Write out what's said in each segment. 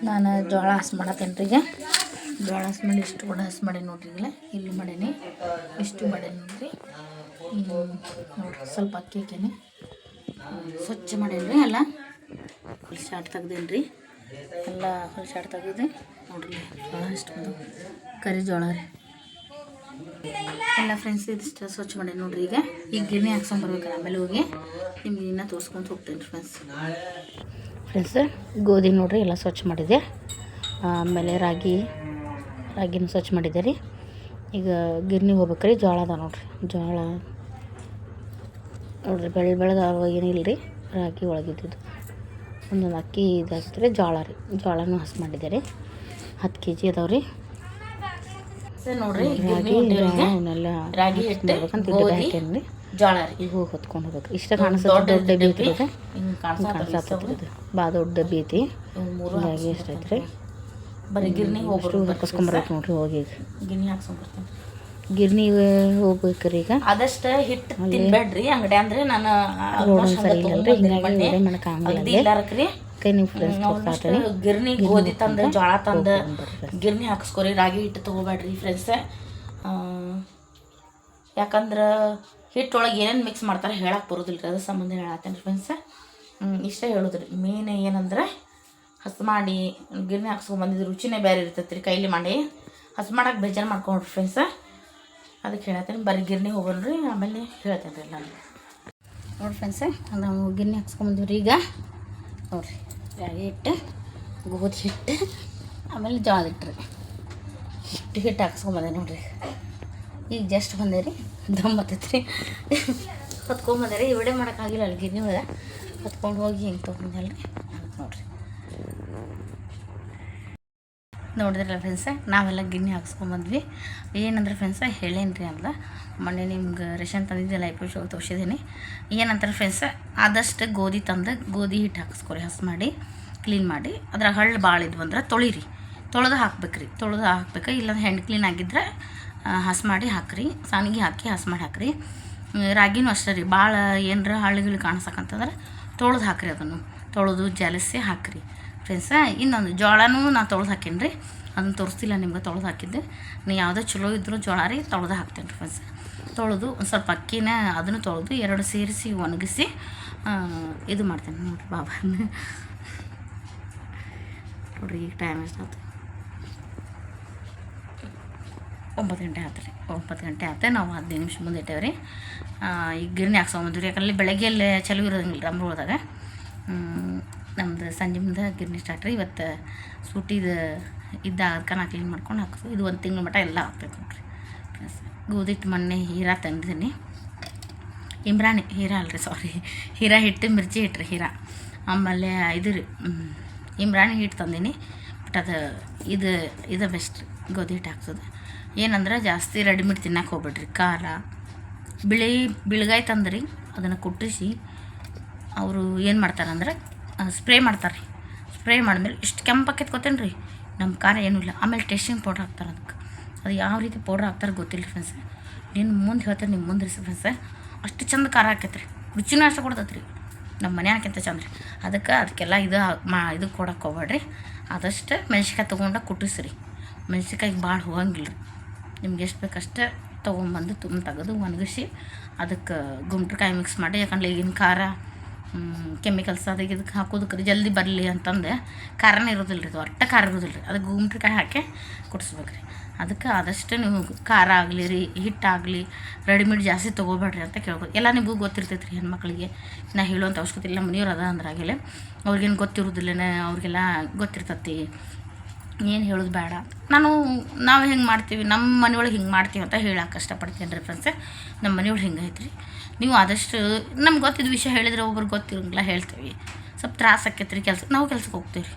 ನಾನು ಜೋಳ ಹಸ್ ಮಾಡತ್ತೇನೆ ರೀ. ಈಗ ಜೋಳ ಹಸ್ ಮಾಡಿ ಇಷ್ಟು ಕೂಡ ಹಸ್ ಮಾಡಿ ನೋಡ್ರಿ. ಈಗಲೇ ಇಲ್ಲಿ ಮಾಡೀನಿ, ಇಷ್ಟು ಮಾಡೀನಿ ನೋಡ್ರಿ. ನೋಡ್ರಿ ಸ್ವಲ್ಪ ಅಕ್ಕಿ ಹಾಕೇನಿ, ಸ್ವಚ್ಛ ಮಾಡೇನಿ ರೀ. ಎಲ್ಲ ಹೊಲ್ಸಾಟ್ ತೆಗ್ದೇನಿ ರೀ, ಎಲ್ಲ ಹೊಲ್ಸಾಟ್ ತೆಗ್ದು ನೋಡ್ರಿ. ಜೋಳ ಇಷ್ಟು ಬಂದು ಕರಿ ಜೋಳ ರೀ ಎಲ್ಲ ಫ್ರೆಂಡ್ಸ್. ಇದಿಷ್ಟು ಸ್ವಚ್ಛ ಮಾಡೀನಿ ನೋಡ್ರಿ. ಈಗ ಗಿರ್ನಿ ಹಾಕ್ಸ್ಕೊಂಬರ್ಬೇಕಾರೆ ಆಮೇಲೆ ಹೋಗಿ ನಿಮ್ಗೆ ಇನ್ನೂ ತೋರಿಸ್ಕೊಂಡು ಹೋಗ್ತೇನೆ ಫ್ರೆಂಡ್ಸ್. ಗೋಧಿ ನೋಡ್ರಿ ಎಲ್ಲ ಸ್ವಚ್ಛ ಮಾಡಿದೆ. ಆಮೇಲೆ ರಾಗಿನೂ ಸ್ವಚ್ಛ ಮಾಡಿದೆ ರೀ. ಈಗ ಗಿರ್ನಿಗೆ ಹೋಗ್ಬೇಕ್ರಿ. ಜೋಳ ಅದ ನೋಡ್ರಿ, ಜೋಳ ನೋಡ್ರಿ ಬೆಳೆದ ಏನಿಲ್ಲ ರೀ. ರಾಗಿ ಒಳಗಿದ್ದು ಒಂದೊಂದು ಅಕ್ಕಿ ಇದಾಗಿತ್ತು ರೀ. ಜೋಳ ರೀ, ಜೋಳನೂ ಹಸ್ ಮಾಡಿದೆ ರೀ. 10 kg ಅದಾವೆ ರೀ. ನೋಡ್ರಿ ಅವನ್ನೆಲ್ಲ ರಾಗಿ ಹಿಟ್ಟು ಹಾಕೇನಿ ಜೋಳ ರೀ. ಈಗ ಹೋಗಿ ಹೊತ್ಕೊಂಡು ಹೋಗ್ಬೇಕು. ಇಷ್ಟ ಕಾಣಿಸ್ತದೆ, ದೊಡ್ಡ ಡಬ್ಬಿ ಐತಿ, ಕಾಣಿಸ್ತದೆ ಬಾ ದೊಡ್ಡ ಡಬ್ಬಿ ಐತಿ. ಹೀಗಾಗಿ ಎಷ್ಟೈತೆ ರೀ, ಬರೀ ಗಿರ್ನಿ ಹಾಕಿಸ್ಕೊಂಬರ್ಬೇಕು ನೋಡ್ರಿ. ಹೋಗಿ ಗಿರ್ನಿ ಹಾಕ್ಸ್ಕೊಂಬರ್ತೀನಿ. ಗಿರ್ನಿ ಹೋಗ್ಬೇಕ್ರಿ. ಈಗ ಆದಷ್ಟು ಹಿಟ್ಟು ತಿನ್ಬೇಡ್ರಿ ಅಂಗಡಿ, ಅಂದ್ರೆ ನಾನು ಸರಿ ಇಲ್ಲರಿ, ಹಿಂಗಾಗಿ ಮಾಡಕ್ಕಾಗಲ್ಲ. ನೀವು ಫ್ರೆಂಡ್ಸ್ ಗಿರ್ನಿ ಗೋಧಿ ತಂದು ಜೋಳ ತಂದು ಗಿರ್ನಿ ಹಾಕಿಸ್ಕೊರಿ. ರಾಗಿ ಹಿಟ್ಟು ತೊಗೋಬೇಡ್ರಿ ಫ್ರೆಂಡ್ಸ್. ಯಾಕಂದ್ರೆ ಹಿಟ್ಟೊಳಗೆ ಏನೇನು ಮಿಕ್ಸ್ ಮಾಡ್ತಾರೆ ಹೇಳಕ್ಕೆ ಬರೋದಿಲ್ಲ ರೀ. ಅದ್ರ ಸಂಬಂಧ ಹೇಳತ್ತೇನೆ ರೀ ಫ್ರೆಂಡ್ಸ್. ಇಷ್ಟೇ ಹೇಳೋದ್ರಿ. ಮೇನ್ ಏನಂದ್ರೆ ಹಸ್ ಮಾಡಿ ಗಿರ್ನಿ ಹಾಕ್ಸ್ಕೊಂಬಂದಿದ್ದು ರುಚಿನೇ ಬೇರೆ ಇರ್ತೈತೆ ರೀ. ಕೈಲಿ ಮಾಡಿ ಹಸ್ ಮಾಡಕ್ಕೆ ಬೇಜಾರು ಮಾಡ್ಕೊಂಡ್ರಿ ಫ್ರೆಂಡ್ಸ್. ಅದಕ್ಕೆ ಹೇಳತ್ತೇನೆ, ಬರೀ ಗಿರ್ನಿ ಹೋಗೋಣ್ರಿ, ಆಮೇಲೆ ಹೇಳ್ತೇನೆ ರೀ ನಾನು. ನೋಡಿ ಫ್ರೆಂಡ್ಸ್, ನಾವು ಗಿರ್ನಿ ಹಾಕ್ಸ್ಕೊಂಬಂದಿವ್ರಿ. ಈಗ ನೋಡಿರಿ, ರಾಗಿ ಹಿಟ್ಟು, ಗೋಧಿ ಹಿಟ್ಟು, ಆಮೇಲೆ ಜೋಳದ ಹಿಟ್ಟು ರೀ. ಇಷ್ಟು ಹಿಟ್ಟು ಹಾಕ್ಸ್ಕೊಂಬಂದೆ ನೋಡಿರಿ. ಈಗ ಜಸ್ಟ್ ಬಂದೆ ರೀ, ದಮ್ ಬರ್ತೈತೆ ರೀ. ಹೊತ್ಕೊಂಬಂದೆ ರೀ. ವಿಡಿಯೋ ಮಾಡೋಕ್ಕಾಗಿಲ್ಲ ಅಲ್ಲಿ ಗಿರ್ನಿ ಒಳಗೆ. ಹೊತ್ಕೊಂಡು ಹೋಗಿ ಹಿಂಗೆ ತೊಗೊಂಬಂದಲ್ಲ ರೀ. ನೋಡಿರಿ, ನೋಡಿದ್ರಲ್ಲ ಫ್ರೆಂಡ್ಸ, ನಾವೆಲ್ಲ ಗಿರ್ನಿ ಹಾಕ್ಸ್ಕೊಂಬಂದ್ವಿ. ಏನಂದ್ರೆ ಫ್ರೆಂಡ್ಸ ಹೇಳೇನು ರೀ ಅಂದ ಮೊನ್ನೆ ನಿಮ್ಗೆ ರೇಷನ್ ತಂದಿದ್ದೆಲ್ಲ ಐಪೋಶ್ ಹೋಗಿ ತೋರಿಸಿದ್ದೀನಿ. ಏನಂತಾರೆ ಫ್ರೆಂಡ್ಸ, ಆದಷ್ಟು ಗೋಧಿ ತಂದು ಗೋಧಿ ಹಿಟ್ಟು ಹಾಕಿಸ್ಕೊರಿ. ಹಸ್ ಮಾಡಿ ಕ್ಲೀನ್ ಮಾಡಿ ಅದ್ರಾಗ ಹಳ್ಳು ಭಾಳ ಇದ್ವು ಅಂದ್ರೆ ತೊಳಿರಿ, ತೊಳೆದು ಹಾಕ್ಬೇಕ್ರಿ. ತೊಳೆದು ಹಾಕ್ಬೇಕು. ಇಲ್ಲಾಂದ್ರೆ ಹೆಂಡು ಕ್ಲೀನ್ ಆಗಿದ್ರೆ ಹಸ್ ಮಾಡಿ ಹಾಕ್ರಿ. ಸಾನಿಗೆ ಹಾಕಿ ಹಸ್ ಮಾಡಿ ಹಾಕ್ರಿ. ರಾಗಿನೂ ಅಷ್ಟೇ ರೀ, ಭಾಳ ಏನರ ಹಳ್ಳಿಗಳು ಕಾಣಿಸಕ್ಕಂತಂದ್ರೆ ತೊಳೆದು ಹಾಕ್ರಿ. ಅದನ್ನು ತೊಳೆದು ಜಲಸಿ ಹಾಕ್ರಿ ಫ್ರೆಂಡ್ಸ. ಇನ್ನೊಂದು ಜೋಳನೂ ನಾನು ತೊಳೆದು ಹಾಕೇನಿ ರೀ, ಅದನ್ನು ತೋರಿಸ್ತಿಲ್ಲ ನಿಮ್ಗೆ. ತೊಳೆದು ಹಾಕಿದ್ದೆ. ನೀವು ಯಾವುದೋ ಚಲೋ ಇದ್ದರೂ ಜೋಳ ರೀ ತೊಳೆದು ಹಾಕ್ತೇನೆ ರೀ ಫ್ರೆಂಡ್ಸ್. ತೊಳೆದು ಒಂದು ಸ್ವಲ್ಪ ಅಕ್ಕಿನ ಅದನ್ನು ತೊಳೆದು ಎರಡು ಸೇರಿಸಿ ಒಣಗಿಸಿ ಇದು ಮಾಡ್ತೇನೆ ನೋಡಿರಿ. ಬಾಬಾ ನೋಡಿರಿ, ಈಗ ಟೈಮ್ ಎಷ್ಟಾಯ್ತು? 9 ಗಂಟೆ ಆಯ್ತು ರೀ. 9 ಗಂಟೆ ಆಯ್ತು. ನಾವು 15 ನಿಮಿಷ ಮುಂದೆ ಇಟ್ಟೇವೆ ರೀ. ಈಗ ಗಿರ್ನಿ ಹಾಕ್ಸ್ಕೊಂಬಂದ್ವಿ ರೀ. ಯಾಕಂದ್ರೆ ಬೆಳಗ್ಗೆ ಅಲ್ಲಿ ಚಲೋ ಇರೋದಂಗಿಲ್ಲ ನಮ್ರೊಳದಾಗ. ನಮ್ದು ಸಂಜೆ ಮುಂದೆ ಗಿರ್ನಿ ಸ್ಟಾರ್ಟ್ ರೀ. ಇವತ್ತು ಸೂಟಿದು ಅದಕ್ಕೆ ನಾ ಕ್ಲೀನ್ ಮಾಡ್ಕೊಂಡು ಹಾಕ್ಸು. ಇದು 1 ತಿಂಗಳ ಮಟ್ಟ ಎಲ್ಲ ಹಾಕ್ಬೇಕು ನೋಡಿರಿ. ಗೋಧಿ ಹಿಟ್ಟು ಮೊನ್ನೆ ಹೀರಾ ತಂದಿದ್ದೀನಿ. ಇಮ್ರಾನಿ ಹೀರಾ ಅಲ್ರಿ, ಸಾರಿ, ಹೀರಾ ಹಿಟ್ಟು, ಮಿರ್ಚಿ ಹಿಟ್ಟು ರೀ, ಹೀರಾ. ಆಮೇಲೆ ಇದು ರೀ ಇಮ್ರಾನಿ ಹಿಟ್ಟು ತಂದೀನಿ. ಬಟ್ ಅದು ಇದು ಬೆಸ್ಟ್ ರೀ, ಗೋಧಿ ಹಿಟ್ಟು ಹಾಕ್ಸೋದು. ಏನಂದ್ರೆ ಜಾಸ್ತಿ ರೆಡಿಮೇಡ್ ತಿನ್ನಕ್ಕೆ ಹೋಗ್ಬೇಡ್ರಿ. ಖಾರ ಬಿಳಿಗಾಯಿ ತಂದ್ರಿ, ಅದನ್ನು ಕುಟ್ಟಿಸಿ ಅವರು ಏನು ಮಾಡ್ತಾರಂದ್ರೆ ಸ್ಪ್ರೇ ಮಾಡ್ತಾರೆ ರೀ. ಸ್ಪ್ರೇ ಮಾಡಿದ್ಮೇಲೆ ಇಷ್ಟು ಕೆಂಪಾಕೈತೆ ಗೊತ್ತೇನು ರೀ, ನಮ್ಮ ಖಾರ ಏನೂ ಇಲ್ಲ. ಆಮೇಲೆ ಟೇಸ್ಟಿಂಗ್ ಪೌಡ್ರ್ ಹಾಕ್ತಾರೆ ಅದಕ್ಕೆ. ಅದು ಯಾವ ರೀತಿ ಪೌಡ್ರ್ ಹಾಕ್ತಾರೆ ಗೊತ್ತಿಲ್ಲ ಫ್ರೆಂಡ್ಸ್. ನೀನು ಮುಂದೆ ಹೇಳ್ತಾರೆ, ನಿಮ್ಮ ಮುಂದೆ ರೀ ಫ್ರೆಂಡ್ಸ್. ಅಷ್ಟು ಚಂದ ಖಾರ ಹಾಕೈತೆ ರೀ, ರುಚಿನೂ ಅಷ್ಟು ಕೊಡ್ತೈತೆ ರೀ. ನಮ್ಮ ಮನೆಯಾಗಿಂತ ಚಂದ ರೀ. ಅದಕ್ಕೆಲ್ಲ ಇದು ಕೊಡಕ್ಕೆ ಹೋಗ್ಬೇಡ್ರಿ. ಆದಷ್ಟು ಮೆಣ್ಸಿನ್ಕಾಯಿ ತೊಗೊಂಡು ಕುಟ್ಟಿಸ್ರಿ. ಮೆಣ್ಸಿನ್ಕಾಯಿಗೆ ಭಾಳ ಹೋಗಂಗಿಲ್ಲ ರೀ. ನಿಮ್ಗೆ ಎಷ್ಟು ಬೇಕಷ್ಟು ತೊಗೊಂಬಂದು ತೆಗೆದು ಒಣಗಿಸಿ ಅದಕ್ಕೆ ಗುಂಟ್ರಕಾಯಿ ಮಿಕ್ಸ್ ಮಾಡಿ. ಯಾಕಂದ್ರೆ ಈಗಿನ ಖಾರ ಕೆಮಿಕಲ್ಸ್ ಅದಕ್ಕೆ ಇದಕ್ಕೆ ಹಾಕೋದಕ್ಕೆ ರೀ ಜಲ್ದಿ ಬರಲಿ ಅಂತಂದು ಖಾರನೇ ಇರೋದಿಲ್ಲ ರೀ. ಅದು ಒಟ್ಟು ಖಾರ ಇರೋದಿಲ್ಲ ರೀ. ಅದಕ್ಕೆ ಗುಂಟ್ರಕಾಯಿ ಹಾಕಿ ಕುಡಿಸ್ಬೇಕು ರೀ. ಅದಕ್ಕೆ ಆದಷ್ಟು ನೀವು ಖಾರ ಆಗಲಿ ರೀ, ಹಿಟ್ಟಾಗಲಿ ರೆಡಿಮೇಡ್ ಜಾಸ್ತಿ ತೊಗೋಬೇಡ್ರಿ ಅಂತ ಕೇಳ್ಬೋದು. ಎಲ್ಲ ನಿಮಗೂ ಗೊತ್ತಿರ್ತೈತೆ ರೀ. ಹೆಣ್ಮಕ್ಳಿಗೆ ನಾ ಹೇಳುವಂಥ ಅವಶ್ಯಕತೆ ಇಲ್ಲ. ಮನೆಯವ್ರು ಅದ ಅಂದ್ರೆ ಆಗಿಲ್ಲ, ಅವ್ರಿಗೇನು ಗೊತ್ತಿರೋದಿಲ್ಲನೇ, ಅವ್ರಿಗೆಲ್ಲ ಗೊತ್ತಿರ್ತೈತಿ. ಏನು ಹೇಳೋದು ಬೇಡ. ನಾವು ಹೆಂಗೆ ಮಾಡ್ತೀವಿ, ನಮ್ಮ ಮನೆಯೊಳಗೆ ಹಿಂಗೆ ಮಾಡ್ತೀವಿ ಅಂತ ಹೇಳಕ್ಕೆ ಕಷ್ಟಪಡ್ತೀನಿ ರೀ ಫ್ರೆಂಡ್ಸ್. ನಮ್ಮ ಮನೆಯೊಳಗೆ ಹಿಂಗೆ ಐತ್ರಿ. ನೀವು ಆದಷ್ಟು ನಮ್ಗೆ ಗೊತ್ತಿದ್ದ ವಿಷಯ ಹೇಳಿದ್ರೆ ಒಬ್ರಿಗೆ ಗೊತ್ತಿರೋಂಗಿಲ್ಲ ಹೇಳ್ತೀವಿ. ಸ್ವಲ್ಪ ತ್ರಾಸ ಆಕೈತೆ ರೀ ಕೆಲಸ. ನಾವು ಕೆಲ್ಸಕ್ಕೆ ಹೋಗ್ತೀವಿ ರೀ,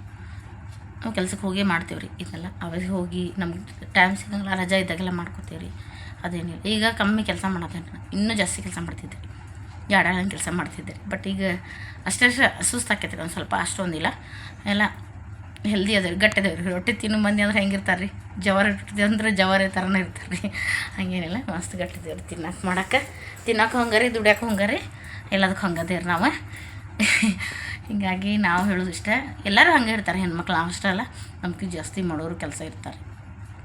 ನಾವು ಕೆಲ್ಸಕ್ಕೆ ಹೋಗೇ ಮಾಡ್ತೀವಿ ರೀ. ಇದೆಲ್ಲ ಅವಾಗ ಹೋಗಿ ನಮ್ಗೆ ಟೈಮ್ ಸಿಗಂಗಿಲ್ಲ, ರಜಾ ಇದ್ದಾಗೆಲ್ಲ ಮಾಡ್ಕೋತೀವಿ ರೀ. ಅದೇನಿಲ್ಲ. ಈಗ ಕಮ್ಮಿ ಕೆಲಸ ಮಾಡತ್ತೇನೆ ರೀ, ಇನ್ನೂ ಜಾಸ್ತಿ ಕೆಲಸ ಮಾಡ್ತಿದ್ದೆ ರೀ. ಎರಡಂಗೆ ಕೆಲಸ ಮಾಡ್ತಿದ್ದೆ ರೀ. ಬಟ್ ಈಗ ಅಷ್ಟೇ ಸುಸ್ತಾಕೈತೆ ರೀ ಒಂದು ಸ್ವಲ್ಪ. ಅಷ್ಟೊಂದಿಲ್ಲ, ಎಲ್ಲ ಹೆಲ್ದಿ ಅದ ರೀ, ಗಟ್ಟಿ ಅದಾವೆ ರೀ. ರೊಟ್ಟಿ ತಿನ್ನೋ ಮಂದಿ ಅಂದ್ರೆ ಹೆಂಗಿರ್ತಾರೆ ರೀ, ಜವಾರಿ ರೊಟ್ಟಿ ಅಂದ್ರೆ ಜವಾರಿ ಥರನೇ ಇರ್ತಾರೆ ರೀ. ಹಂಗೇನಿಲ್ಲ, ಮಸ್ತ್ ಗಟ್ಟಿದೇವ್ರಿ. ತಿನ್ನಕ್ಕೆ ಹಂಗಾರೆ, ದುಡ್ಯಾಕೆ ಹಂಗಾರೆ, ಎಲ್ಲದಕ್ಕೆ ಹಂಗದೇ ರೀ ನಾವು. ಹೀಗಾಗಿ ನಾವು ಹೇಳೋದು ಇಷ್ಟೇ, ಎಲ್ಲರೂ ಹಂಗೆ ಇರ್ತಾರೆ ಹೆಣ್ಮಕ್ಳು. ನಾವು ಅಷ್ಟೇ ಅಲ್ಲ, ನಮ್ಗೆ ಜಾಸ್ತಿ ಮಾಡೋರು ಕೆಲಸ ಇರ್ತಾರೆ,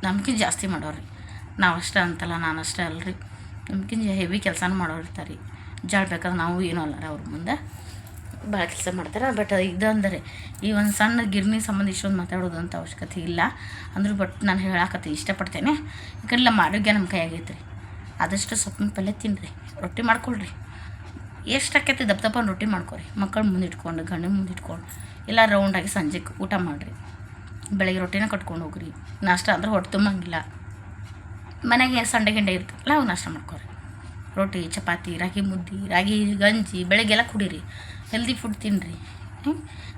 ನಮ್ಗೆ ಜಾಸ್ತಿ ಮಾಡೋರು. ನಾವು ಅಷ್ಟೇ ಅಂತಲ್ಲ, ನಾನು ಅಷ್ಟೇ ಅಲ್ರಿ, ನಮ್ಗಿಂತ ಹೆವಿ ಕೆಲಸನೂ ಮಾಡೋರು ಇರ್ತಾರೆ. ಜಾಳ ಬೇಕಾದ್ರೆ ನಾವು ಏನೂ ಅಲ್ಲ ಅವ್ರ ಮುಂದೆ ಭಾಳ ಕೆಲಸ ಮಾಡ್ತಾರೆ. ಬಟ್ ಇದಂದರೆ ಈ ಒಂದು ಸಣ್ಣ ಗಿರ್ನಿ ಸಂಬಂಧ ಇಷ್ಟೊಂದು ಮಾತಾಡೋದಂಥ ಅವಶ್ಯಕತೆ ಇಲ್ಲ ಅಂದರೂ, ಬಟ್ ನಾನು ಹೇಳಾಕತ್ತಿ ಇಷ್ಟಪಡ್ತೇನೆ. ಯಾಕಂದ್ರೆ ನಮ್ಮ ಆರೋಗ್ಯ ನಮ್ಮ ಕೈಯಾಗೈತೆ ರೀ. ಆದಷ್ಟು ಸೊಪ್ಪಿನ ಪಲ್ಯ ತಿನ್ನಿರಿ, ರೊಟ್ಟಿ ಮಾಡ್ಕೊಳ್ರಿ. ಎಷ್ಟು ಆಕೈತಿ ದಪ್ಪ ರೊಟ್ಟಿ ಮಾಡ್ಕೊರಿ, ಮಕ್ಕಳು ಮುಂದಿಟ್ಕೊಂಡು ಗಂಡನ ಮುಂದಿಟ್ಕೊಂಡು ಎಲ್ಲ ರೌಂಡಾಗಿ ಸಂಜೆಗೆ ಊಟ ಮಾಡಿರಿ. ಬೆಳಗ್ಗೆ ರೊಟ್ಟಿನ ಕಟ್ಕೊಂಡು ಹೋಗ್ರಿ. ನಾಷ್ಟ ಅಂದ್ರೆ ಹೊಟ್ಟೆ ತುಂಬಂಗಿಲ್ಲ, ಮನೆಗೆ ಸಂಡೆ ಗಿಂಡೆ ಇರ್ತಲ್ಲ ಅವು ನಾಷ್ಟ ಮಾಡ್ಕೊರಿ. ರೊಟ್ಟಿ, ಚಪಾತಿ, ರಾಗಿ ಮುದ್ದೆ, ರಾಗಿ ಗಂಜಿ ಬೆಳಗ್ಗೆಲ್ಲ ಕುಡೀರಿ. ಹೆಲ್ದಿ ಫುಡ್ ತಿನ್ನಿರಿ.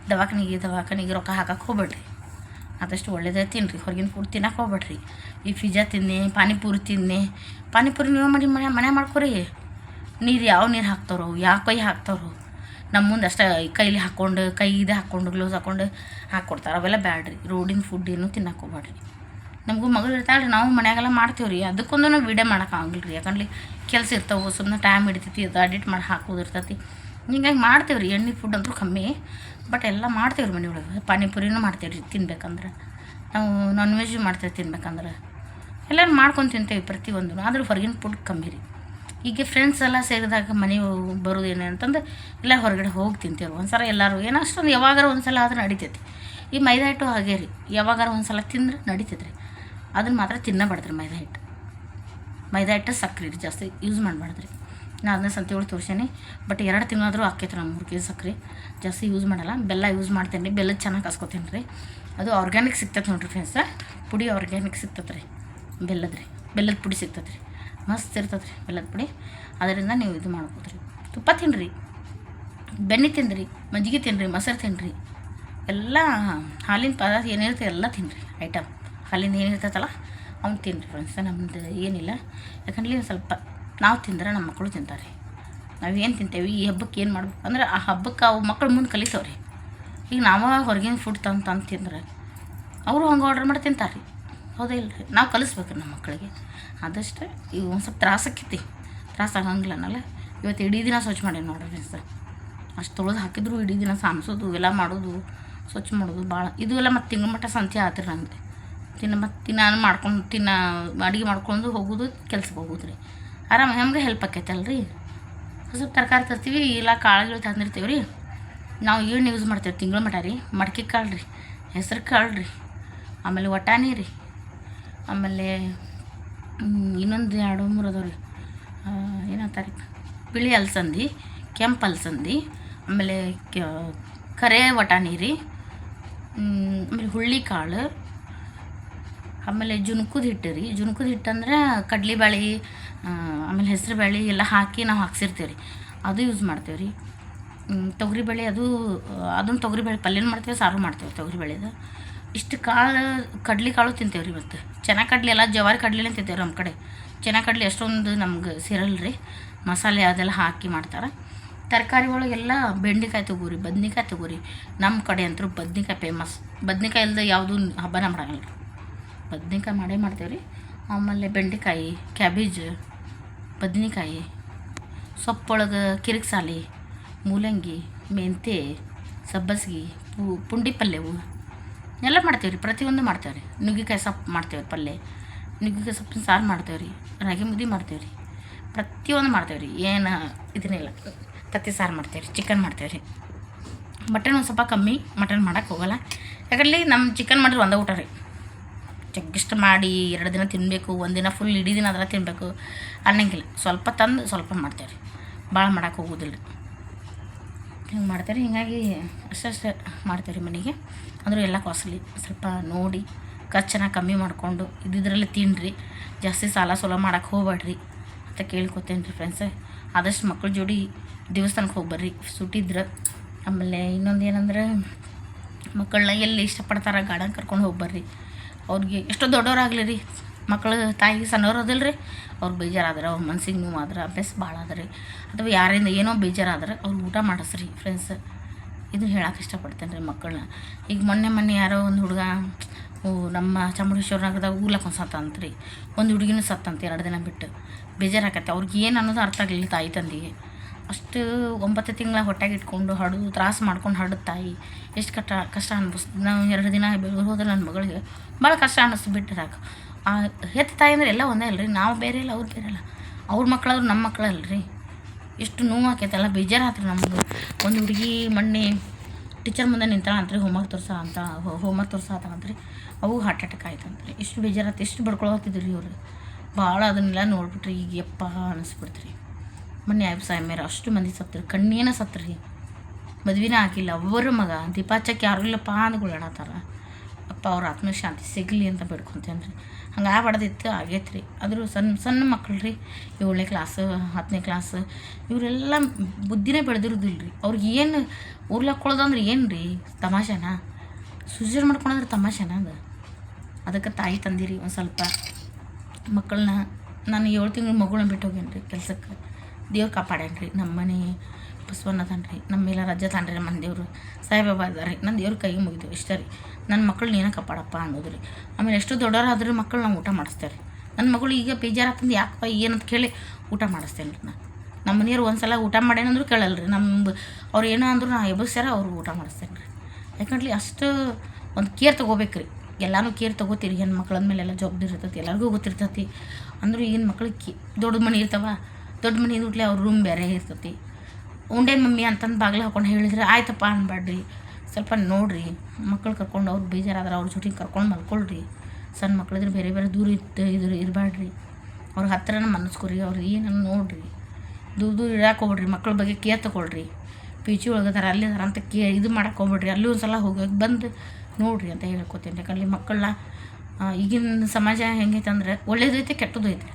ದವಾಖಾನಿಗೆ ರೊಕ್ಕ ಹಾಕಕ್ಕೆ ಹೋಗ್ಬೇಡ್ರಿ. ಆದಷ್ಟು ಒಳ್ಳೇದೇ ತಿನ್ನಿರಿ, ಹೊರಗಿನ ಫುಡ್ ತಿನ್ನಕ್ಕೆ ಹೋಗ್ಬೇಡ್ರಿ. ಈ ಪಿಜ್ಜಾ ತಿನ್ನಿ, ಪಾನಿಪುರಿ ತಿನ್ನಿ. ಪಾನಿಪುರಿ ನೀವು ಮಾಡಿ ಮನೆ ಮಾಡ್ಕೊರಿ. ನೀರು ಯಾವ ನೀರು ಹಾಕ್ತಾರೋ, ಯಾವ ಕೈ ಹಾಕ್ತಾರೋ, ನಮ್ಮ ಮುಂದೆ ಅಷ್ಟೇ ಕೈಲಿ ಹಾಕ್ಕೊಂಡು ಕೈದೆ ಹಾಕ್ಕೊಂಡು ಗ್ಲೌಸ್ ಹಾಕ್ಕೊಂಡು ಹಾಕ್ಕೊಡ್ತಾರೆ. ಅವೆಲ್ಲ ಬ್ಯಾಡ್ರಿ. ರೋಡಿನ ಫುಡ್ ಏನೂ ತಿನ್ನಕ್ಕೆ ಹೋಗ್ಬೇಡ್ರಿ. ನಮಗೂ ಮಗಳು ಇರ್ತಾಳೆ, ನಾವು ಮನ್ಯಾಗೆಲ್ಲ ಮಾಡ್ತೀವಿ ರೀ. ಅದಕ್ಕೊಂದು ನಾವು ವೀಡಿಯೋ ಮಾಡೋಕ್ಕಾಗಲ್ಲ ರೀ, ಯಾಕಂದ್ರೆ ಕೆಲಸ ಇರ್ತಾವೆ, ಸುಮ್ಮನೆ ಟೈಮ್ ಹಿಡಿತೈತಿ, ಅದು ಅಡಿಟ್ ಮಾಡಿ ಹಾಕೋದು ಇರ್ತೈತಿ. ಹಿಂಗಾಗಿ ಮಾಡ್ತೀವಿ ರೀ. ಎಣ್ಣೆ ಫುಡ್ ಅಂತೂ ಕಮ್ಮಿ, ಬಟ್ ಎಲ್ಲ ಮಾಡ್ತೀವಿ ರೀ ಮನೆಯೊಳಗೆ. ಪಾನಿಪುರಿನೂ ಮಾಡ್ತೀವಿ ರೀ ತಿನ್ಬೇಕಂದ್ರೆ. ನಾವು ನಾನ್ ವೆಜ್ ಮಾಡ್ತೇವೆ ತಿನ್ಬೇಕಂದ್ರೆ. ಎಲ್ಲರೂ ಮಾಡ್ಕೊಂಡು ತಿಂತೇವೆ ಪ್ರತಿಯೊಂದು, ಆದರೂ ಹೊರಗಿನ ಫುಡ್ ಕಮ್ಮಿ ರೀ. ಈಗ ಫ್ರೆಂಡ್ಸ್ ಎಲ್ಲ ಸೇರಿದಾಗ ಮನೆ ಬರೋದು ಏನೇ ಅಂತಂದು ಎಲ್ಲ ಹೊರಗಡೆ ಹೋಗಿ ತಿಂತೇವೆ ಒಂದ್ಸಲ. ಎಲ್ಲರೂ ಏನೋ ಅಷ್ಟೊಂದು ಯಾವಾಗಾರ ಒಂದು ಸಲ ಆದ್ರೆ ನಡಿತೈತಿ. ಈ ಮೈದಾ ಹಿಟ್ಟು ಹಾಗೆ ರೀ, ಯಾವಾಗಾರ ಒಂದು ಸಲ ತಿಂದ್ರೆ ನಡಿತೈತೆ ರೀ. ಅದನ್ನು ಮಾತ್ರ ತಿನ್ನಬಾರ್ದ್ರಿ. ಮೈದಾ ಹಿಟ್ಟು ಸಕ್ಕರೆ ರೀ ಜಾಸ್ತಿ ಯೂಸ್ ಮಾಡಬಾರ್ದ್ರಿ. ನಾನು ಅದನ್ನ ಸಂತಿಗಳು ತೋರ್ಸೇನಿ, ಬಟ್ 2 ತಿಂಗಳಾದರೂ ಆಕೈತೆ ನಮ್ಮ 3 kg ಸಕ್ಕರೆ ಜಾಸ್ತಿ ಯೂಸ್ ಮಾಡಲ್ಲ. ಬೆಲ್ಲ ಯೂಸ್ ಮಾಡ್ತೇನೆ ರೀ, ಬೆಲ್ಲದ ಚೆನ್ನಾಗಿ ಕಸ್ಕೊತೀನಿ ರೀ. ಅದು ಆರ್ಗ್ಯಾನಿಕ್ ಸಿಗ್ತೈತೆ ನೋಡಿರಿ ಫ್ರೆಂಡ್ಸ, ಪುಡಿ ಆರ್ಗ್ಯಾನಿಕ್ ಸಿಗ್ತದೆ ರೀ. ಬೆಲ್ಲದ ಪುಡಿ ಸಿಗ್ತದೆ ರೀ, ಮಸ್ತ್ ಇರ್ತದೆ ರೀ ಬೆಲ್ಲದ ಪುಡಿ. ಅದರಿಂದ ನೀವು ಇದು ಮಾಡ್ಬೋದು ರೀ. ತುಪ್ಪ ತಿನ್ನಿರಿ, ಬೆಣ್ಣೆ ತಿನ್ನಿರಿ, ಮಜ್ಜಿಗೆ ತಿನ್ನಿರಿ, ಮೊಸರು ತಿನ್ನಿರಿ, ಎಲ್ಲ ಹಾಲಿನ ಪದಾರ್ಥ ಏನಿರುತ್ತೆ ಎಲ್ಲ ತಿನ್ನಿರಿ. ಐಟಮ್ ಹಾಲಿಂದ ಏನಿರ್ತೈತಲ್ಲ ಅವ್ನು ತಿನ್ನಿರಿ ಫ್ರೆಂಡ್ಸ. ನಮ್ಮದು ಏನಿಲ್ಲ, ಯಾಕಂದ್ರೆ ಸ್ವಲ್ಪ ನಾವು ತಿಂದ್ರೆ ನಮ್ಮ ಮಕ್ಕಳು ತಿಂತಾರೆ. ನಾವೇನು ತಿಂತೇವೆ ಈ ಹಬ್ಬಕ್ಕೆ ಏನು ಮಾಡ್ಬೇಕು ಅಂದ್ರೆ ಆ ಹಬ್ಬಕ್ಕೆ ಅವು ಮಕ್ಕಳು ಮುಂದೆ ಕಲಿತಾವೆ ರೀ. ಈಗ ನಾವು ಹೊರಗಿನ ಫುಡ್ ತಂದು ತಿಂದ್ರೆ ಅವರು ಹಂಗೆ ಆರ್ಡ್ರ್ ಮಾಡಿ ತಿಂತಾರೆ ರೀ. ಹೌದೇ ಇಲ್ಲ ರೀ? ನಾವು ಕಲಿಸ್ಬೇಕು ನಮ್ಮ ಮಕ್ಕಳಿಗೆ. ಆದಷ್ಟು ಈಗ ಒಂದು ಸ್ವಲ್ಪ ತ್ರಾಸಕ್ಕೈತಿ, ಆಗಂಗಿಲ್ಲ ಅನ್ನಲ್ಲ. ಇವತ್ತು ಇಡೀ ದಿನ ಸ್ವಚ್ಛ ಮಾಡಿ ನೋಡ್ರಿ ಫ್ರೆಂಡ್ಸ. ಅಷ್ಟು ತೊಳೆದು ಹಾಕಿದ್ರು ಇಡೀ ದಿನ ಸಾಮ್ಸೋದು ಎಲ್ಲ ಮಾಡೋದು, ಸ್ವಚ್ಛ ಮಾಡೋದು ಭಾಳ ಇದು ಎಲ್ಲ. ಮತ್ತು ತಿಂಗಳ ಮಟ್ಟ ಸಂತೆ ಆತಿರಿ ನನಗೆ. ನಾನು ಮಾಡ್ಕೊಂಡು ಅಡುಗೆ ಮಾಡ್ಕೊಂಡು ಹೋಗೋದು, ಕೆಲ್ಸಕ್ಕೆ ಹೋಗೋದು ರೀ. ಆರಾಮ ನಮ್ಗೆ ಹೆಲ್ಪ್ ಆಕೈತಲ್ಲ ರೀ. ಸ್ವಲ್ಪ ತರಕಾರಿ ತರ್ತೀವಿ, ಇಲ್ಲ ಕಾಳುಗಳು ತಂದಿರ್ತೀವಿ ರೀ. ನಾವು ಏನು ಯೂಸ್ ಮಾಡ್ತೇವೆ ತಿಂಗಳ ಮಟ್ಟ ರೀ? ಮಡಕೆ ಕಾಳು ರೀ, ಹೆಸ್ರು ಕಾಳು ರೀ, ಆಮೇಲೆ ವಟಾಣಿ ರೀ, ಆಮೇಲೆ ಇನ್ನೊಂದು 2-3 ಅದಾವೆ ರೀ. ಏನಂತಾರೆ, ಬಿಳಿ ಅಲಸಂದಿ, ಕೆಂಪು ಅಲಸಂದಿ, ಆಮೇಲೆ ಕರೆ ವಟಾಣಿ ರೀ, ಆಮೇಲೆ ಹುಳ್ಳಿಕಾಳು, ಆಮೇಲೆ ಜುನ್ಕದ ಹಿಟ್ಟು ರೀ. ಜುನ್ಕದ ಹಿಟ್ಟು ಅಂದ್ರೆ ಕಡ್ಲೆಬೇಳೆ, ಆಮೇಲೆ ಹೆಸ್ರು ಬೇಳೆ ಎಲ್ಲ ಹಾಕಿ ನಾವು ಹಾಕ್ಸಿರ್ತೀವಿ ರೀ, ಅದು ಯೂಸ್ ಮಾಡ್ತೇವೆ ರೀ. ತೊಗರಿಬೇಳೆ ಅದನ್ನು ತೊಗರಿಬೇಳೆ ಪಲ್ಯನ ಮಾಡ್ತೇವೆ, ಸಾರು ಮಾಡ್ತೇವೆ ತೊಗರಿಬೇಳೆದು. ಇಷ್ಟು ಕಡ್ಲೆ ಕಾಳು ತಿಂತೇವೆ ರೀ. ಮತ್ತು ಚೆನ್ನಾಗಿ ಕಡ್ಲೆ ಎಲ್ಲ ಜವಾರಿ ಕಡ್ಲೆನೇ ತಿಂತೇವೆ ರೀ ನಮ್ಮ ಕಡೆ. ಚೆನ್ನಾಗಿ ಕಡ್ಲೆ ಅಷ್ಟೊಂದು ನಮ್ಗೆ ಸೇರಲ್ಲ ರೀ. ಮಸಾಲೆ ಅದೆಲ್ಲ ಹಾಕಿ ಮಾಡ್ತಾರೆ. ತರಕಾರಿ ಒಳಗೆಲ್ಲ ಬೆಂಡೆಕಾಯಿ ತೊಗೋರಿ, ಬದ್ನಿಕಾಯಿ ತೊಗೋರಿ. ನಮ್ಮ ಕಡೆ ಅಂತೂ ಬದ್ನಿಕಾಯಿ ಫೇಮಸ್. ಬದ್ನಿಕಾಯಿ ಇಲ್ಲದೆ ಯಾವುದೂ ಹಬ್ಬನ ಮಾಡಂಗಿಲ್ಲ ರೀ. ಬದ್ನಿಕಾಯಿ ಮಾಡೇ ಮಾಡ್ತೇವೆ ರೀ. ಆಮೇಲೆ ಬೆಂಡೆಕಾಯಿ, ಕ್ಯಾಬೇಜ್, ಬದ್ನಿಕಾಯಿ, ಸೊಪ್ಪೊಳಗೆ ಕಿರಿಕ್ಸಾಲಿ, ಮೂಲಂಗಿ, ಮೆಂತ್ಯ, ಸಬ್ಬಸ್ಗೆ, ಪುಂಡಿ ಪಲ್ಯವು ಎಲ್ಲ ಮಾಡ್ತೇವೆ ರೀ. ಪ್ರತಿಯೊಂದು ಮಾಡ್ತೇವೆ ರೀ. ನುಗ್ಗೆಕಾಯಿ ಸೊಪ್ಪು ಮಾಡ್ತೇವೆ ಪಲ್ಯ, ನುಗ್ಗೆಕಾಯಿ ಸೊಪ್ಪಿನ ಸಾರು ಮಾಡ್ತೇವೆ ರೀ, ರಾಗಿ ಮುದ್ದೆ ಮಾಡ್ತೇವೆ ರೀ, ಪ್ರತಿಯೊಂದು ಮಾಡ್ತೇವೆ ರೀ. ಏನು ಇದನ್ನಿಲ್ಲ, ತತ್ತಿ ಸಾರು ಮಾಡ್ತೇವೆ ರೀ, ಚಿಕನ್ ಮಾಡ್ತೇವೆ ರೀ. ಮಟನ್ ಒಂದು ಸ್ವಲ್ಪ ಕಮ್ಮಿ, ಮಟನ್ ಮಾಡೋಕ್ಕೆ ಹೋಗೋಲ್ಲ. ಯಾಕಂದ್ರೆ ನಮ್ಮ ಚಿಕನ್ ಮಾಡಿದ್ರೆ ಒಂದೇ ಊಟ ರೀ. ಜಗ್ಗಿಷ್ಟು ಮಾಡಿ 2 ದಿನ ತಿನ್ನಬೇಕು, ಒಂದಿನ ಫುಲ್ ಇಡೀ ದಿನ ಅದರ ತಿನ್ನಬೇಕು ಅನ್ನಂಗಿಲ್ಲ. ಸ್ವಲ್ಪ ತಂದು ಸ್ವಲ್ಪ ಮಾಡ್ತೇವೆ ರೀ, ಭಾಳ ಮಾಡೋಕೆ ಹೋಗೋದಿಲ್ಲ ರೀ. ಹಿಂಗೆ ಮಾಡ್ತಾರೆ. ಹೀಗಾಗಿ ಅಷ್ಟೇ ಮಾಡ್ತೇವೆ ರೀ ಮನೆಗೆ. ಅಂದರೂ ಎಲ್ಲ ಕಾಸ್ಟ್ಲಿ. ಸ್ವಲ್ಪ ನೋಡಿ ಖರ್ಚನ್ನ ಕಮ್ಮಿ ಮಾಡಿಕೊಂಡು ಇದ್ದಿದ್ರಲ್ಲಿ ತಿನ್ನಿರಿ. ಜಾಸ್ತಿ ಸಾಲ ಸೋಲ ಮಾಡೋಕೆ ಹೋಗ್ಬೇಡ್ರಿ ಅಂತ ಕೇಳ್ಕೊತೇನೆ ರೀ ಫ್ರೆಂಡ್ಸ್. ಆದಷ್ಟು ಮಕ್ಕಳ ಜೋಡಿ ದೇವಸ್ಥಾನಕ್ಕೆ ಹೋಗಿ ಬರ್ರಿ ಸುಟ್ಟಿದ್ರೆ. ಆಮೇಲೆ ಇನ್ನೊಂದು ಏನಂದ್ರೆ, ಮಕ್ಕಳನ್ನ ಎಲ್ಲಿ ಇಷ್ಟಪಡ್ತಾರೆ ಗಾರ್ಡನ್ ಕರ್ಕೊಂಡು ಹೋಗಿ ಬರ್ರಿ. ಅವ್ರಿಗೆ ಎಷ್ಟೋ ದೊಡ್ಡವರಾಗಲಿ ರೀ, ಮಕ್ಕಳು ತಾಯಿಗೆ ಸಣ್ಣವ್ರು ಅದಿಲ್ಲ ರೀ, ಅವ್ರು ಬೇಜಾರಾದ್ರೆ, ಅವ್ರ ಮನ್ಸಿಗೆ ನೋವು ಆದ್ರೆ, ಅಭ್ಯಾಸ ಭಾಳ ಅದ ರೀ, ಅಥವಾ ಯಾರಿಂದ ಏನೋ ಬೇಜಾರಾದ್ರೆ ಅವ್ರಿಗೆ ಊಟ ಮಾಡಿಸ್ರಿ ಫ್ರೆಂಡ್ಸ್. ಇದನ್ನು ಹೇಳಕ್ಕೆ ಇಷ್ಟಪಡ್ತೇನೆ ರೀ ಮಕ್ಕಳನ್ನ. ಈಗ ಮೊನ್ನೆ ಯಾರೋ ಒಂದು ಹುಡುಗ ನಮ್ಮ ಚಾಮುಂಡೇಶ್ವರಿ ನಗರದಾಗ ಊರ್ಲಕ್ಕೆ ಒಂದು ಸತ್ತಂತ್ರಿ. ಒಂದು ಹುಡುಗಿನೂ ಸತ್ತಂತೆ 2 ದಿನ ಬಿಟ್ಟು. ಬೇಜಾರಾಕತ್ತೆ ಅವ್ರಿಗೆ ಏನು ಅನ್ನೋದು ಅರ್ಥ ಆಗಲಿಲ್ಲ ತಾಯಿ ತಂದೆಗೆ. ಅಷ್ಟು 9 ತಿಂಗಳ ಹೊಟ್ಟೆಗೆ ಇಟ್ಕೊಂಡು ಹಡಿದು ತ್ರಾಸು ಮಾಡ್ಕೊಂಡು ಹಡ್ದು ತಾಯಿ ಎಷ್ಟು ಕಷ್ಟ ಅನ್ಭವಿಸ್ತು. ನಾವು 2 ದಿನ ಬೆಂಗ್ಳೂರು ಹೋದ್ರೆ ನನ್ನ ಮಗಳಿಗೆ ಭಾಳ ಕಷ್ಟ ಅನ್ನಿಸ್ತು ಬಿಟ್ಟಿರಾಕ. ಆ ಹೆತ್ತ ತಾಯಿ ಅಂದ್ರೆ ಎಲ್ಲ ಒಂದೇ ಅಲ್ರಿ, ನಾವು ಬೇರೆ ಇಲ್ಲ ಅವ್ರು ಬೇರೆ ಅಲ್ಲ, ಅವ್ರ ಮಕ್ಳವ್ರು ನಮ್ಮ ಮಕ್ಕಳಲ್ರಿ. ಎಷ್ಟು ನೋವು ಆಕೈತಲ್ಲ, ಬೇಜಾರಾತ್ರಿ ನಮ್ಮದು. ಒಂದು ಹುಡುಗಿ ಮೊನ್ನೆ ಟೀಚರ್ ಮುಂದೆ ನಿಂತಾಳ ಅಂತ್ರಿ, ಹೋಮ್ವರ್ಕ್ ತೋರ್ಸತ್ತಂತ್ರಿ, ಅವು ಹಾರ್ಟ್ ಅಟ್ಯಾಕ್ ಆಯ್ತಂತ್ರಿ. ಎಷ್ಟು ಬೇಜಾರಾಯ್ತು, ಎಷ್ಟು ಬಡ್ಕೊಳತ್ತಿದ್ರಿ ಇವ್ರು. ಭಾಳ ಅದನ್ನೆಲ್ಲ ನೋಡ್ಬಿಟ್ರಿ ಈಗ ಯಪ್ಪ ಅನಿಸ್ಬಿಡ್ತ್ರಿ. ಮೊನ್ನೆ ಸಾಯಮೇರ ಅಷ್ಟು ಮಂದಿ ಸತ್ರಿ, ಕಣ್ಣೇನ ಸತ್ರಿ, ಮದ್ವೆನೇ ಆಗಿಲ್ಲ. ಒಬ್ಬರ ಮಗ ದೀಪಾಚಕ್ಕೆ ಯಾರು ಇಲ್ಲಪ್ಪ ಅಂದ್ಕೊಳ್ಳಾಡತ್ತಾರ. ಅಪ್ಪ ಅವ್ರ ಆತ್ಮಶಾಂತಿ ಸಿಗಲಿ ಅಂತ ಬೇಡ್ಕೊತೇನೆ ರೀ. ಹಂಗೆ ಆಗ್ಬಾರ್ದಿತ್ತು, ಆಗೈತೆ ರೀ. ಆದರೂ ಸಣ್ಣ ಮಕ್ಕಳು ರೀ, 7ನೇ ಕ್ಲಾಸು 10ನೇ ಕ್ಲಾಸ್, ಇವರೆಲ್ಲ ಬುದ್ಧಿನೇ ಬೆಳೆದಿರೋದಿಲ್ಲ ರೀ. ಅವ್ರಿಗೆ ಏನು ಉರ್ಲಾಕೊಳ್ಳೋದಂದ್ರೆ ಏನು ರೀ, ತಮಾಷೆನ? ಸುಜರ್ ಮಾಡ್ಕೊಳಂದ್ರೆ ತಮಾಷೆನ ಅದು? ಅದಕ್ಕೆ ತಾಯಿ ತಂದಿರಿ ಒಂದು ಸ್ವಲ್ಪ ಮಕ್ಕಳನ್ನ. ನಾನು 7 ತಿಂಗಳು ಮಗುಳನ್ನ ಬಿಟ್ಟು ಹೋಗೇನಿ ರೀ ಕೆಲ್ಸಕ್ಕೆ. ದೇವ್ರು ಕಾಪಾಡೇನಿ ರೀ. ನಮ್ಮ ಮನೆ ಬಸವಣ್ಣ ತಾನ್ರಿ, ನಮ್ಮ ಮೇಲೆ ರಜೆ ತಾನ್ರಿ, ನಮ್ಮ ದೇವರು ಸಾಯಿಬಾಬಾ ಇದ್ದಾರೆ. ನನ್ನ ದೇವ್ರ ಕೈಗೆ ಮುಗಿದೆವು ಇಷ್ಟ ರೀ. ನನ್ನ ಮಕ್ಕಳು ನೀನೇ ಕಾಪಾಡಪ್ಪ ಅನ್ನೋದು ರೀ. ಆಮೇಲೆ ಎಷ್ಟು ದೊಡ್ಡವರಾದ್ರೆ ಮಕ್ಕಳು ನಾವು ಊಟ ಮಾಡಿಸ್ತೇವೆ ರೀ. ನನ್ನ ಮಗಳು ಈಗ ಬೇಜಾರಾತಂದು ಯಾಕಪ್ಪ ಏನಂತ ಕೇಳಿ ಊಟ ಮಾಡಿಸ್ತೇನೆ ರೀ. ನಮ್ಮ ಮನೆಯವ್ರು ಒಂದು ಸಲ ಊಟ ಮಾಡೇನಂದ್ರೂ ಕೇಳಲ್ಲ ರೀ. ನಮ್ಮದು ಅವ್ರು ಏನೋ ಅಂದರೂ ನಾ ಎಬ್ಬಸ್ಯಾರ ಅವ್ರು ಊಟ ಮಾಡಿಸ್ತೇನೆ ರೀ. ಯಾಕಂದ್ರೆ ಅಷ್ಟು ಒಂದು ಕೇರ್ ತೊಗೋಬೇಕು ರೀ. ಎಲ್ಲನೂ ಕೇರ್ ತೊಗೋತೀರಿ. ಹೆಣ್ಮಕ್ಳ ಅಂದಮೇಲೆ ಎಲ್ಲ ಜವಾಬ್ದಾರಿ ಇರ್ತೈತಿ, ಎಲ್ಲರಿಗೂ ಗೊತ್ತಿರ್ತೈತಿ. ಅಂದರೂ ಈಗಿನ ಮಕ್ಳಿಗೆ ದೊಡ್ಡ ಮನೆ ಇರ್ತಾವ, ದೊಡ್ಡ ಮನೆ ಇದ್ಬಿಟ್ಲೆ ಅವ್ರ ರೂಮ್ ಬೇರೆ ಇರ್ತೈತಿ. ಉಂಡೇನು ಮಮ್ಮಿ ಅಂತಂದು ಬಾಗಿಲು ಹಾಕೊಂಡು ಹೇಳಿದ್ರೆ ಆಯ್ತಪ್ಪ ಅನ್ಬೇಡ್ರಿ, ಸ್ವಲ್ಪ ನೋಡಿರಿ. ಮಕ್ಕಳು ಕರ್ಕೊಂಡು ಅವ್ರು ಬೇಜಾರಾದ್ರೆ ಅವ್ರ ಜೊತೆಗೆ ಕರ್ಕೊಂಡು ಮಲ್ಕೊಳ್ರಿ. ಸಣ್ಣ ಮಕ್ಳಿದ್ರೆ ಬೇರೆ ಬೇರೆ ದೂರ ಇರಬೇಡ್ರಿ. ಅವ್ರ ಹತ್ರನ ಮನಸ್ಕೊರಿ, ಅವ್ರು ಏನನ್ನು ನೋಡಿರಿ. ದೂರ ಇಡಕ್ಕೆ ಹೋಗ್ಬಿಡ್ರಿ. ಮಕ್ಳ ಬಗ್ಗೆ ಕೇರ್ ತೊಗೊಳ್ರಿ. ಪಿ ಜಿ ಒಳಗದಾರ ಅಲ್ಲಿದಾರ ಅಂತ ಇದು ಮಾಡಕ್ಕೆ ಹೋಗ್ಬಿಡ್ರಿ. ಅಲ್ಲಿ ಒಂದು ಸಲ ಹೋಗಿ ಬಂದು ನೋಡಿರಿ ಅಂತ ಹೇಳ್ಕೊತೀನಿ. ಯಾಕಂದ್ರೆ ಮಕ್ಕಳನ್ನ ಈಗಿನ ಸಮಾಜ ಹೆಂಗೈತೆ ಅಂದ್ರೆ ಒಳ್ಳೇದೈತೆ ಕೆಟ್ಟದ್ದು ಐತೆ,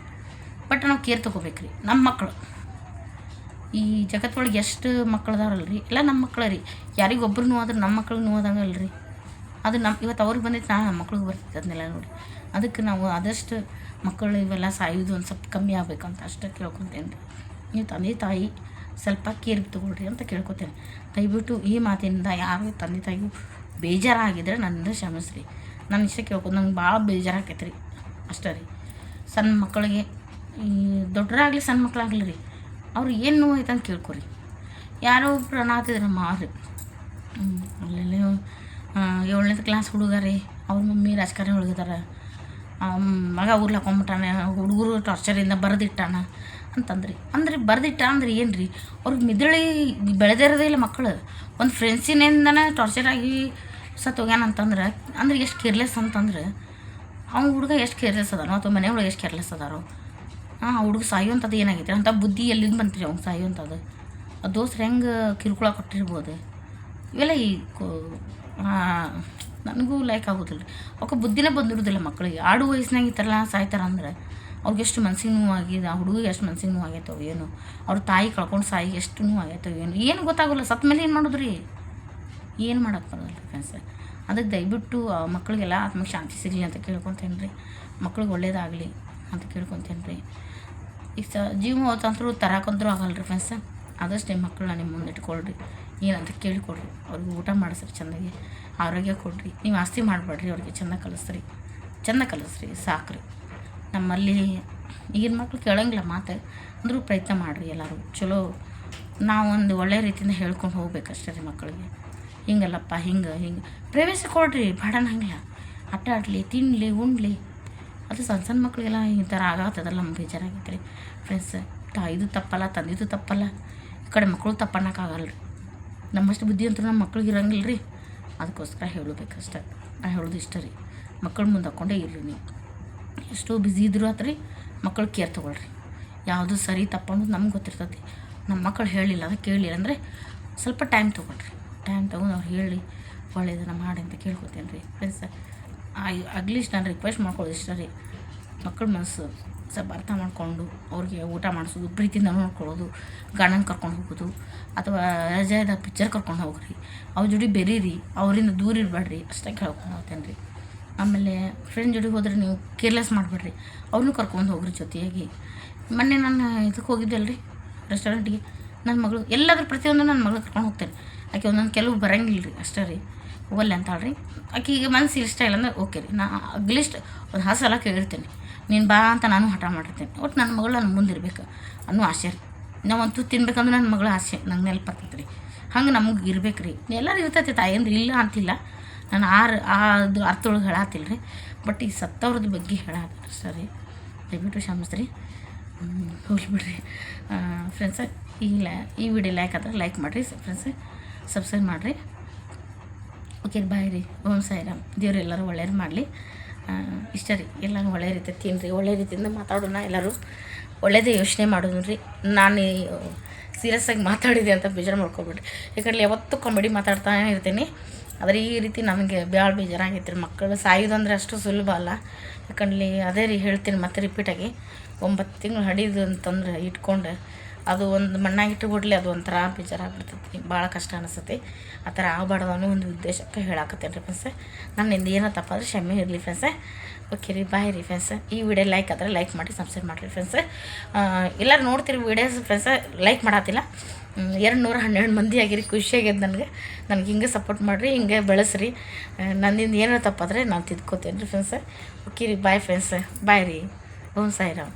ಬಟ್ ನಾವು ಕೇರ್ ತೊಗೋಬೇಕ್ರಿ. ನಮ್ಮ ಮಕ್ಕಳು ಈ ಜಗತ್ತೊಳಗೆ ಎಷ್ಟು ಮಕ್ಕಳದಾರಲ್ರಿ, ಎಲ್ಲ ನಮ್ಮ ಮಕ್ಕಳ ರೀ. ಯಾರಿಗೊಬ್ಬರು ನೋವಾದ್ರೆ ನಮ್ಮ ಮಕ್ಳಿಗೆ ನೋವಾದಂಗಲ್ರಿ. ಅದು ಇವತ್ತು ಅವ್ರಿಗೆ ಬಂದೈತೆ, ನಮ್ಮ ಮಕ್ಳಿಗೆ ಬರ್ತೈತೆ ಅದನ್ನೆಲ್ಲ ನೋಡಿ. ಅದಕ್ಕೆ ನಾವು ಆದಷ್ಟು ಮಕ್ಕಳು ಇವೆಲ್ಲ ಸಾಯೋದು ಒಂದು ಸ್ವಲ್ಪ ಕಮ್ಮಿ ಆಗ್ಬೇಕಂತ ಅಷ್ಟೇ ಕೇಳ್ಕೊತೇನೆ ರೀ. ನೀವು ತಂದೆ ತಾಯಿ ಸ್ವಲ್ಪ ಕೇರ್ ತೊಗೊಳ್ರಿ ಅಂತ ಕೇಳ್ಕೊತೇನೆ. ದಯವಿಟ್ಟು ಈ ಮಾತಿನಿಂದ ಯಾರು ತಂದೆ ತಾಯಿಗೂ ಬೇಜಾರಾಗಿದ್ರೆ ನನ್ನಿಂದ ಕ್ಷಮಿಸ್ರಿ. ನಾನು ಇಷ್ಟ ಕೇಳ್ಕೊಂಡು ನಂಗೆ ಭಾಳ ಬೇಜಾರಾಕೈತೆ ರೀ, ಅಷ್ಟೇ ರೀ. ಸಣ್ಣ ಮಕ್ಕಳಿಗೆ ಈ ದೊಡ್ಡರಾಗಲಿ ಸಣ್ಣ ಮಕ್ಕಳಾಗಲಿ ರೀ, ಅವ್ರು ಏನು ನೋವು ಐತೆ ಅಂತ ಕೇಳ್ಕೊರಿ. ಯಾರೋ ಒಬ್ರು ಅನಾತಿದ್ರು ಮಾರಿ ಅಲ್ಲೆಲ್ಲ 7ನೇ ಕ್ಲಾಸ್ ಹುಡುಗ ರೀ, ಅವ್ರ ಮಮ್ಮಿ ರಾಜಕಾರಣಿ ಒಳಗಿದಾರೆ, ಮಗ ಊರ್ಲಿ ಹಾಕೊಂಬಿಟ್ಟಾನೆ, ಹುಡುಗರು ಟಾರ್ಚರಿಂದ ಬರೆದಿಟ್ಟಾನ ಅಂತಂದ್ರಿ. ಅಂದ್ರೆ ಬರೆದಿಟ್ಟ ಅಂದ್ರೆ ಏನು ರೀ, ಅವ್ರಿಗೆ ಮಿದಳಿ ಬೆಳೆದಿರೋದೇ ಇಲ್ಲ ಮಕ್ಕಳು. ಒಂದು ಫ್ರೆಂಡ್ಸಿನಿಂದನೇ ಟಾರ್ಚರ್ ಆಗಿ ಸತ್ತು ಹೋಗ್ಯಾನ ಅಂತಂದ್ರೆ ಅಂದ್ರೆ ಎಷ್ಟು ಕೇರ್ಲೆಸ್ ಅಂತಂದ್ರೆ, ಅವ್ನ ಹುಡುಗ ಎಷ್ಟು ಕೇರ್ಲೆಸ್ ಅದಾನೋ ಅಥವಾ ಮನೆಯೊಳಗೆ ಎಷ್ಟು ಕೇರ್ಲೆಸ್ ಅದಾರೋ. ಹುಡುಗ ಸಾಯುವಂಥದ್ದು ಏನಾಗೈತೆ ಅಂತ ಬುದ್ಧಿ ಎಲ್ಲಿಂದ ಬಂತ್ರಿ ಅವ್ನು ಸಾಯುವಂಥದ್ದು? ಆ ದೋಸ್ರು ಹೆಂಗೆ ಕಿರುಕುಳ ಕೊಟ್ಟಿರ್ಬೋದು. ಇವೆಲ್ಲ ಈ ನನಗೂ ಲೈಕ್ ಆಗೋದಿಲ್ಲ ರೀ. ಅವಕ್ಕೆ ಬುದ್ಧಿನೇ ಬಂದಿರೋದಿಲ್ಲ ಮಕ್ಕಳಿಗೆ. ಆಡು ವಯಸ್ಸಿನಾಗ ಈ ಥರ ಸಾಯ್ತಾರ ಅಂದ್ರೆ ಅವ್ರಿಗೆ ಎಷ್ಟು ಮನ್ಸಿಗೆ ನೋವಾಗಿದೆ, ಆ ಹುಡುಗಿಗೆ ಎಷ್ಟು ಮನ್ಸಿಗೆ ನೋವಾಗೈತೋ ಏನು, ಅವ್ರ ತಾಯಿ ಕಳ್ಕೊಂಡು ಸಾಯಿಗೆ ಎಷ್ಟು ನೋವಾಗೈತೋ ಏನು ಗೊತ್ತಾಗೋಲ್ಲ. ಸತ್ತ ಮೇಲೆ ಏನು ಮಾಡೋದು ರೀ, ಏನು ಮಾಡೋಕ್ಕೆ ಬರೋಲ್ಲ ರೀ ಫ್ರೆಂಡ್ಸ್. ಅದಕ್ಕೆ ದಯವಿಟ್ಟು ಮಕ್ಕಳಿಗೆಲ್ಲ ಆತ್ಮಕ್ಕೆ ಶಾಂತಿ ಸಿಗಲಿ ಅಂತ ಕೇಳ್ಕೊತೇನೆ ರೀ. ಮಕ್ಳಿಗೆ ಒಳ್ಳೇದಾಗಲಿ ಅಂತ ಕೇಳ್ಕೊತೇನೆ ರೀ. ಈಗ ಜೀವ ಹೋತಂತರೂ ತರಾಕಂತರೂ ಆಗಲ್ಲ ರೀ ಫ್ರೆಂಡ್ಸ್. ಆದಷ್ಟು ನಿಮ್ಮ ಮಕ್ಕಳನ್ನ ನಿಮ್ಮ ಮುಂದೆ ಇಟ್ಕೊಳ್ರಿ, ಏನಂತ ಕೇಳಿಕೊಡ್ರಿ. ಅವ್ರಿಗೆ ಊಟ ಮಾಡಿಸ್ರಿ, ಚೆಂದಾಗಿ ಆರೋಗ್ಯ ಕೊಡ್ರಿ. ನೀವು ಆಸ್ತಿ ಮಾಡಬೇಡ್ರಿ, ಅವ್ರಿಗೆ ಚೆಂದ ಕಲಿಸ್ರಿ ಸಾಕ್ರಿ. ನಮ್ಮಲ್ಲಿ ಈಗಿನ ಮಕ್ಳು ಕೇಳೋಂಗಿಲ್ಲ ಮಾತು, ಅಂದರೂ ಪ್ರಯತ್ನ ಮಾಡಿರಿ ಎಲ್ಲರೂ. ಚಲೋ ನಾವು ಒಂದು ಒಳ್ಳೆಯ ರೀತಿಯಿಂದ ಹೇಳ್ಕೊಂಡು ಹೋಗ್ಬೇಕಷ್ಟೇ ರೀ ಮಕ್ಕಳಿಗೆ. ಹಿಂಗಲ್ಲಪ್ಪ ಹಿಂಗೆ ಪ್ರವೇಶ ಕೊಡ್ರಿ, ಬಾಡನ ಹಂಗಿಲ್ಲ. ಆಟ ಆಡಲಿ, ತಿನ್ನಲಿ, ಉಣ್ಲಿ. ಅದು ಸಣ್ಣ ಮಕ್ಕಳಿಗೆಲ್ಲ ಈ ಥರ ಆಗತ್ತದಲ್ಲ, ನಮ್ಗೆ ಬೇಜಾರಾಗೈತೆ ರೀ ಫ್ರೆಂಡ್ಸ್. ತಾಯಿದು ತಪ್ಪಲ್ಲ, ತಂದಿದ್ದು ತಪ್ಪಲ್ಲ, ಈ ಕಡೆ ಮಕ್ಕಳು ತಪ್ಪನ್ನೋಕ್ಕಾಗಲ್ಲ ರೀ. ನಮ್ಮಷ್ಟು ಬುದ್ಧಿ ಅಂತೂ ನಮ್ಮ ಮಕ್ಳಿಗೆ ಇರೋಂಗಿಲ್ಲ ರೀ. ಅದಕ್ಕೋಸ್ಕರ ಹೇಳಬೇಕಷ್ಟೆ. ನಾನು ಹೇಳೋದು ಇಷ್ಟ ರೀ. ಮಕ್ಕಳ ಮುಂದೆ ಹಾಕ್ಕೊಂಡೇ ಇರ್ರಿ. ನೀವು ಎಷ್ಟೋ ಬ್ಯುಸಿ ಇದ್ರು ಆತ್ರಿ, ಮಕ್ಕಳು ಕೇರ್ ತೊಗೊಳ್ರಿ. ಯಾವುದು ಸರಿ ತಪ್ಪು ಅನ್ನೋದು ನಮ್ಗೆ ಗೊತ್ತಿರ್ತೈತಿ. ನಮ್ಮ ಮಕ್ಕಳು ಹೇಳಿಲ್ಲ, ಅದು ಕೇಳಿಲ್ಲ ಅಂದರೆ ಸ್ವಲ್ಪ ಟೈಮ್ ತೊಗೊಳ್ರಿ. ಟೈಮ್ ತೊಗೊಂಡು ಅವ್ರು ಹೇಳಿ ಒಳ್ಳೆಯದನ್ನು ಮಾಡಿ ಅಂತ ಕೇಳ್ಕೊತೇನೆ ರೀ ಫ್ರೆಂಡ್ಸ್. ಅಟ್ಲೀಸ್ಟ್ ನಾನು ರಿಕ್ವೆಸ್ಟ್ ಮಾಡ್ಕೊಳ್ಳೋದು ಇಷ್ಟ ರೀ. ಮಕ್ಕಳ ಮನಸ್ಸು ಸ್ವಲ್ಪ ಅರ್ಥ ಮಾಡಿಕೊಂಡು ಅವ್ರಿಗೆ ಊಟ ಮಾಡಿಸೋದು, ಪ್ರೀತಿಯಿಂದ ನೋಡ್ಕೊಳ್ಳೋದು, ಗಂಡನ ಕರ್ಕೊಂಡು ಹೋಗೋದು, ಅಥವಾ ರಜಾದ ಪಿಕ್ಚರ್ ಕರ್ಕೊಂಡು ಹೋಗ್ರಿ, ಅವ್ರ ಜೋಡಿ ಬೆರೀರಿ, ಅವರಿಂದ ದೂರ ಇರಬೇಡ್ರಿ ಅಷ್ಟೇ ಕೇಳ್ಕೊಂಡು ಹೋಗ್ತೇನೆ ರೀ. ಆಮೇಲೆ ಫ್ರೆಂಡ್ ಜೋಡಿ ಹೋದ್ರೆ ನೀವು ಕೇರ್ಲೆಸ್ ಮಾಡಬೇಡ್ರಿ, ಅವ್ರನ್ನೂ ಕರ್ಕೊಂಡು ಹೋಗ್ರಿ ಜೊತೆಯಾಗಿ. ಮೊನ್ನೆ ನಾನು ಇದಕ್ಕೆ ಹೋಗಿದ್ದೆ ರೀ ರೆಸ್ಟೋರೆಂಟಿಗೆ. ನನ್ನ ಮಗಳು ಎಲ್ಲಾದ್ರೂ ಪ್ರತಿಯೊಂದು ನನ್ನ ಮಗಳು ಕರ್ಕೊಂಡು ಹೋಗ್ತೇನೆ. ಆಕೆ ಒಂದೊಂದು ಕೆಲವು ಬರೋಂಗಿಲ್ಲ ರೀ, ಅಷ್ಟೇ ರೀ. ಹೋಗಲ್ಲ ಅಂತಾಳ್ರಿ. ಆಕೆಗೆ ಮನಸ್ಸು ಇಷ್ಟ ಇಲ್ಲ ಅಂದ್ರೆ ಓಕೆ ರೀ. ನಾ ಅಗ್ಲಿಸ್ಟ್ ಒಂದು 10 ಸಲ ಕೇಳಿರ್ತೇನೆ, ನೀನು ಬಾ ಅಂತ ನಾನು ಹಠ ಮಾಡಿರ್ತೇನೆ. ಒಟ್ಟು ನನ್ನ ಮಗಳು ನನ್ನ ಮುಂದಿರ್ಬೇಕು ಅನ್ನೋ ಆಸೆ ರೀ. ನಾವಂತೂ ತಿನ್ಬೇಕಂದ್ರೆ ನನ್ನ ಮಗಳ ಆಸೆ ನಂಗೆ ನೆನಪು ಬರ್ತೈತೆ ರೀ. ಹಂಗೆ ನಮಗೆ ಇರ್ಬೇಕು ರೀ. ಎಲ್ಲರೂ ಇರ್ತೈತೆ ತಾಯಂದ್ರೆ ಇಲ್ಲ ಅಂತಿಲ್ಲ, ನಾನು ಅದು ಅರ್ಥೊಳಗೆ ಹೇಳತ್ತಿಲ್ಲ ರೀ. ಬಟ್ ಈ ಸತ್ತವ್ರದ್ದು ಬಗ್ಗೆ ಹೇಳತ್ತಾರೆ ಸರಿ, ದಯವಿಟ್ಟು ಕ್ಷಮಿಸ್ರಿ, ಹೋಗ್ಲಿ ಬಿಡ್ರಿ ಫ್ರೆಂಡ್ಸ. ಈ ವಿಡಿಯೋ ಲೈಕ್ ಆದ್ರೆ ಲೈಕ್ ಮಾಡಿರಿ ಫ್ರೆಂಡ್ಸ್, ಸಬ್ಸ್ಕ್ರೈಬ್ ಮಾಡಿರಿ. ಓಕೆ ಬಾಯ್ ರೀ. ಓಂ ಸಾಯಿರಾಮ್. ದೇವ್ರು ಎಲ್ಲರೂ ಒಳ್ಳೇದು ಮಾಡಲಿ. ಇಷ್ಟ ರೀ, ಎಲ್ಲರೂ ಒಳ್ಳೆ ರೀತಿ ತಿನ್ನಿರಿ, ಒಳ್ಳೆ ರೀತಿಯಿಂದ ಮಾತಾಡೋಣ, ಎಲ್ಲರೂ ಒಳ್ಳೇದೇ ಯೋಚನೆ ಮಾಡೋದು ರೀ. ನಾನು ಸೀರಿಯಸ್ಸಾಗಿ ಮಾತಾಡಿದೆ ಅಂತ ಬೇಜಾರು ಮಾಡ್ಕೊಬೇಡ್ರಿ, ಯಾಕಂದ್ರೆ ಯಾವತ್ತೂ ಕಾಮಿಡಿ ಮಾತಾಡ್ತಾನೆ ಇರ್ತೀನಿ. ಆದರೆ ಈ ರೀತಿ ನನಗೆ ಭಾಳ ಬೇಜಾರಾಗೈತೆ ರೀ. ಮಕ್ಕಳು ಸಾಯೋದಂದ್ರೆ ಅಷ್ಟು ಸುಲಭ ಅಲ್ಲ. ಯಾಕಂದ್ರೆ ಅದೇ ರೀ ಹೇಳ್ತೀನಿ ಮತ್ತೆ ರಿಪೀಟಾಗಿ, 9 ತಿಂಗಳು ಹಡಿದು ಅಂತಂದ್ರೆ ಇಟ್ಕೊಂಡು ಅದು ಒಂದು ಮಣ್ಣಾಗಿಟ್ಟು ಬಿಡ್ಲಿ, ಅದು ಒಂಥರ ಬೇಜಾರಾಗ್ಬಿಡ್ತೈತಿ, ಭಾಳ ಕಷ್ಟ ಅನಿಸ್ತೈತಿ. ಆ ಥರ ಆಗಬಾರ್ದು ಅನ್ನೋ ಒಂದು ಉದ್ದೇಶಕ್ಕೆ ಹೇಳಾಕತ್ತೇನೆ ರೀ ಫ್ರೆಂಡ್ಸ್. ನನ್ನಿಂದ ಏನೋ ತಪ್ಪಾದ್ರೆ ಕ್ಷಮೆ ಇರಲಿ ಫ್ರೆಂಡ್ಸ್. ಓಕೆ ರೀ, ಬಾಯ್ ರೀ ಫ್ರೆಂಡ್ಸ್. ಈ ವಿಡಿಯೋ ಲೈಕ್ ಆದರೆ ಲೈಕ್ ಮಾಡಿ, ಸಬ್ಸ್ಕ್ರೈಬ್ ಮಾಡಿರಿ ಫ್ರೆಂಡ್ಸ್. ಎಲ್ಲರೂ ನೋಡ್ತೀರಿ ವೀಡಿಯೋಸ್ ಫ್ರೆಂಡ್ಸ್, ಲೈಕ್ ಮಾಡತ್ತಿಲ್ಲ. 212 ಮಂದಿ ಆಗಿರಿ, ಖುಷಿಯಾಗ್ಯದ ನನಗೆ ಹಿಂಗೆ ಸಪೋರ್ಟ್ ಮಾಡಿರಿ, ಹಿಂಗೆ ಬೆಳೆಸ್ರಿ. ನನ್ನಿಂದ ಏನೋ ತಪ್ಪಾದರೆ ನಾನು ತಿದ್ಕೋತೇನೆ ರೀ ಫ್ರೆಂಡ್ಸ್. ಓಕೆ ರೀ, ಬಾಯ್ ಫ್ರೆಂಡ್ಸ್, ಬಾಯ್ ರೀ. ಓಂ ಸಾಯಿರಾಮ್.